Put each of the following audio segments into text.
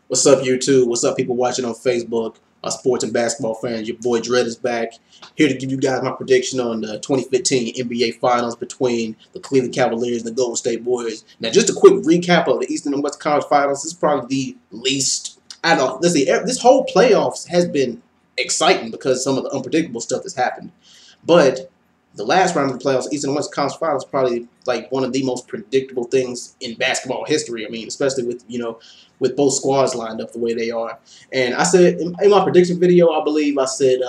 What's up, YouTube? What's up, people watching on Facebook? Sports and basketball fans. Your boy Dread is back, here to give you guys my prediction on the 2015 NBA Finals between the Cleveland Cavaliers and the Golden State Warriors. Now, just a quick recap of the Eastern and West Conference Finals. This is probably the least, I don't know, let's see, this whole playoffs has been exciting because some of the unpredictable stuff has happened. But the last round of the playoffs, Eastern and West Conference Finals, is probably like one of the most predictable things in basketball history. I mean, especially with, with both squads lined up the way they are. And I said in my prediction video, I believe I said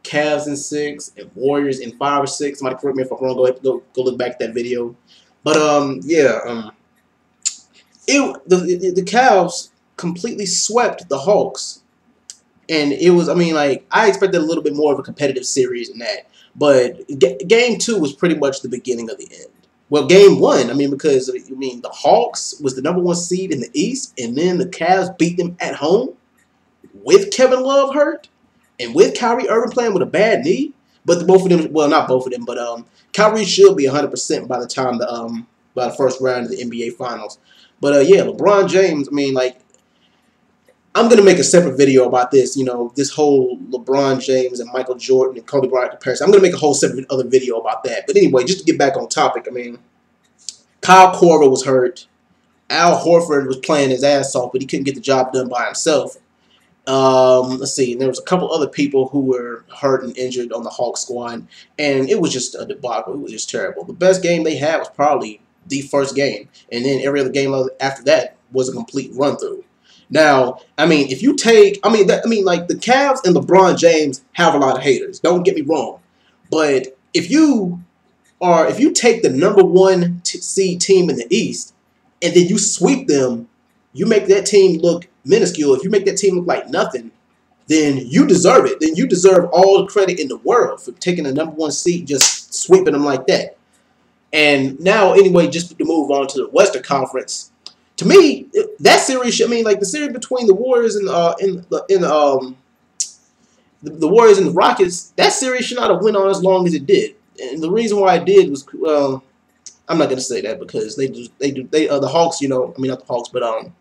Cavs in 6 and Warriors in 5 or 6. Somebody correct me if I'm wrong. Go look back at that video. But the Cavs completely swept the Hawks, and it was, I mean, like, I expected a little bit more of a competitive series than that. But game 2 was pretty much the beginning of the end. Well, game 1, I mean, because, the Hawks was the #1 seed in the East, and then the Cavs beat them at home with Kevin Love hurt and with Kyrie Irving playing with a bad knee. But both of them, well, not both of them, but Kyrie should be 100% by the time by the first round of the NBA Finals. But yeah, LeBron James, I mean, like, I'm going to make a separate video about this, this whole LeBron James and Michael Jordan and Kobe Bryant comparison. I'm going to make a whole separate other video about that. But anyway, just to get back on topic, I mean, Kyle Korver was hurt. Al Horford was playing his ass off, but he couldn't get the job done by himself. Let's see, there was a couple other people who were hurt and injured on the Hawks squad, and it was just a debacle. It was just terrible. The best game they had was probably the first game, and then every other game after that was a complete run-through. Now, I mean, if you take, like the Cavs and LeBron James have a lot of haters. Don't get me wrong, but if you take the #1 seed team in the East and then you sweep them, you make that team look minuscule. If you make that team look like nothing, then you deserve it. Then you deserve all the credit in the world for taking the #1 seed and just sweeping them like that. And now, anyway, just to move on to the Western Conference. To me, that series, I mean, like the series between the Warriors and the Warriors and the Rockets, that series should not have went on as long as it did. And the reason why it did was, well, I'm not gonna say that because the Hawks, I mean, not the Hawks, but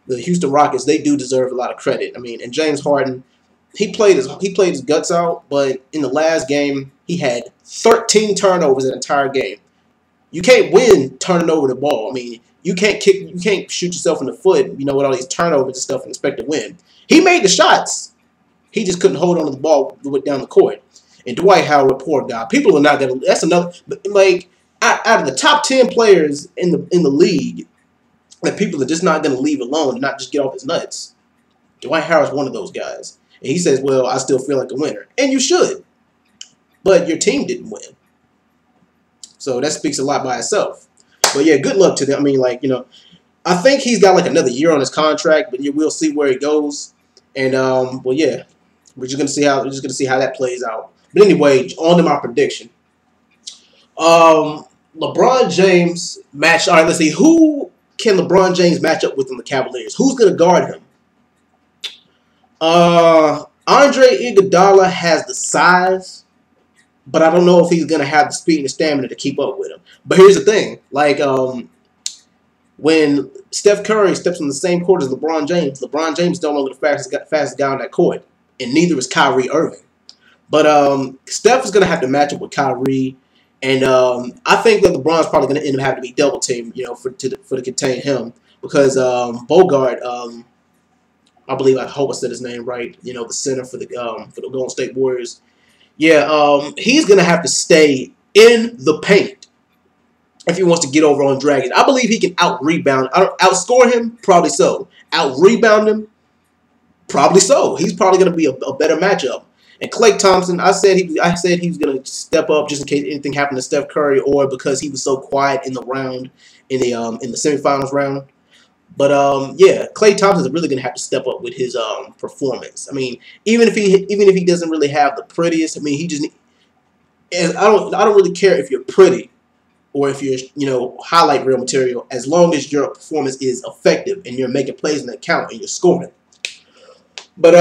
the Houston Rockets, they do deserve a lot of credit. I mean, and James Harden, he played his guts out, but in the last game he had 13 turnovers an entire game. You can't win turning over the ball. I mean, you can't shoot yourself in the foot, with all these turnovers and stuff and expect to win. He made the shots. He just couldn't hold on to the ball down the court. And Dwight Howard, poor guy. People are not gonna. That's another. Like, out of the top 10 players in the league, that people are just not gonna leave alone and not just get off his nuts. Dwight Howard's one of those guys. And he says, "Well, I still feel like a winner," and you should. But your team didn't win. So that speaks a lot by itself. But yeah, good luck to them. I mean, like, I think he's got like another year on his contract, but we'll see where he goes. And well, yeah, we're just gonna see how that plays out. But anyway, on to my prediction. LeBron James match. All right, let's see, who can LeBron James match up with in the Cavaliers? Who's gonna guard him? Andre Iguodala has the size, but I don't know if he's going to have the speed and the stamina to keep up with him. But here's the thing. Like, when Steph Curry steps on the same court as LeBron James is no longer the fastest guy on that court. And neither is Kyrie Irving. But Steph is going to have to match up with Kyrie. And I think that LeBron's probably going to end up having to be double-teamed, to contain him. Because Bogart, I believe, I hope I said his name right, the center for the Golden State Warriors. Yeah, he's going to have to stay in the paint if he wants to get over on Dragon. I believe he can out-rebound. Outscore him? Probably so. Out-rebound him? Probably so. He's probably going to be a better matchup. And Klay Thompson, I said he was going to step up just in case anything happened to Steph Curry, or because he was so quiet in the round, in the semifinals round. But yeah, Klay Thompson is really gonna have to step up with his performance. I mean, even if he doesn't really have the prettiest, I mean, he just. And I don't really care if you're pretty, or if you're highlight reel material, as long as your performance is effective and you're making plays in that count and you're scoring. But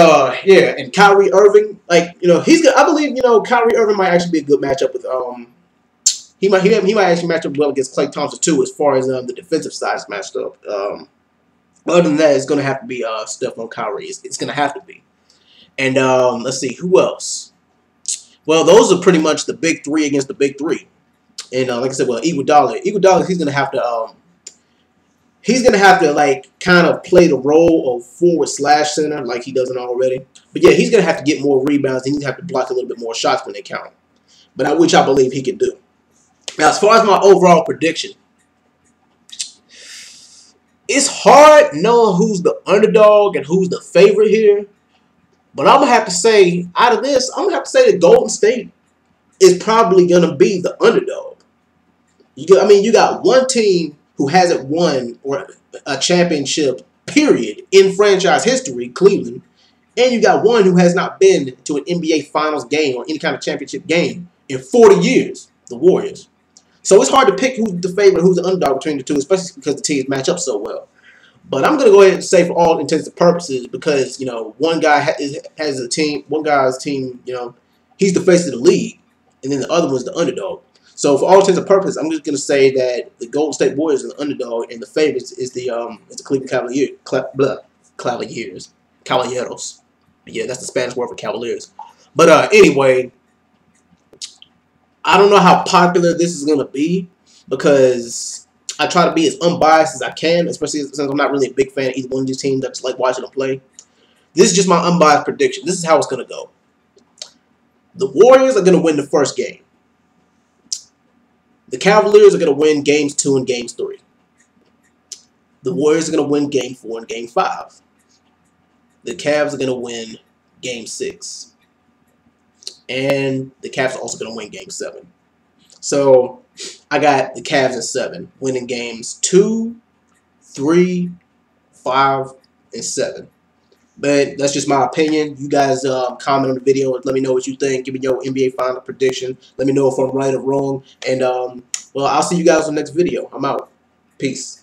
yeah, and Kyrie Irving, like, he's good. I believe Kyrie Irving might actually be a good matchup with he might actually match up well against Klay Thompson too, as far as the defensive side is matched up. Other than that, it's gonna have to be Steph on Kyrie. It's gonna have to be. And let's see who else. Well, those are pretty much the big three against the big three. And like I said, well, Iguodala, he's gonna have to like kind of play the role of forward slash center like he doesn't already. But yeah, he's gonna have to get more rebounds and he's gonna have to block a little bit more shots when they count. But which I believe he can do. Now, as far as my overall prediction, it's hard knowing who's the underdog and who's the favorite here. But I'm gonna have to say, out of this, I'm gonna have to say that Golden State is probably gonna be the underdog. You got one team who hasn't won or a championship, period, in franchise history, Cleveland, and you got one who has not been to an NBA Finals game or any kind of championship game in 40 years, the Warriors. So it's hard to pick who's the favorite, who's the underdog between the two, especially because the teams match up so well. But I'm gonna go ahead and say, for all intents and purposes, because one guy has a team, one guy's team, he's the face of the league, and then the other one's the underdog. So for all intents and purposes, I'm just gonna say that the Golden State Warriors are the underdog, and the favorites is the Cleveland Cavalieros. Yeah, that's the Spanish word for Cavaliers. But anyway, I don't know how popular this is gonna be because I try to be as unbiased as I can, especially since I'm not really a big fan of either one of these teams. I just like watching them play. This is just my unbiased prediction. This is how it's gonna go. The Warriors are gonna win the first game. The Cavaliers are going to win games 2 and games 3. The Warriors are going to win game 4 and game 5. The Cavs are going to win game 6. And the Cavs are also going to win game 7. So I got the Cavs at 7, winning games 2, 3, 5, and 7. But that's just my opinion. You guys comment on the video. Let me know what you think. Give me your NBA final prediction. Let me know if I'm right or wrong. And, well, I'll see you guys in the next video. I'm out. Peace.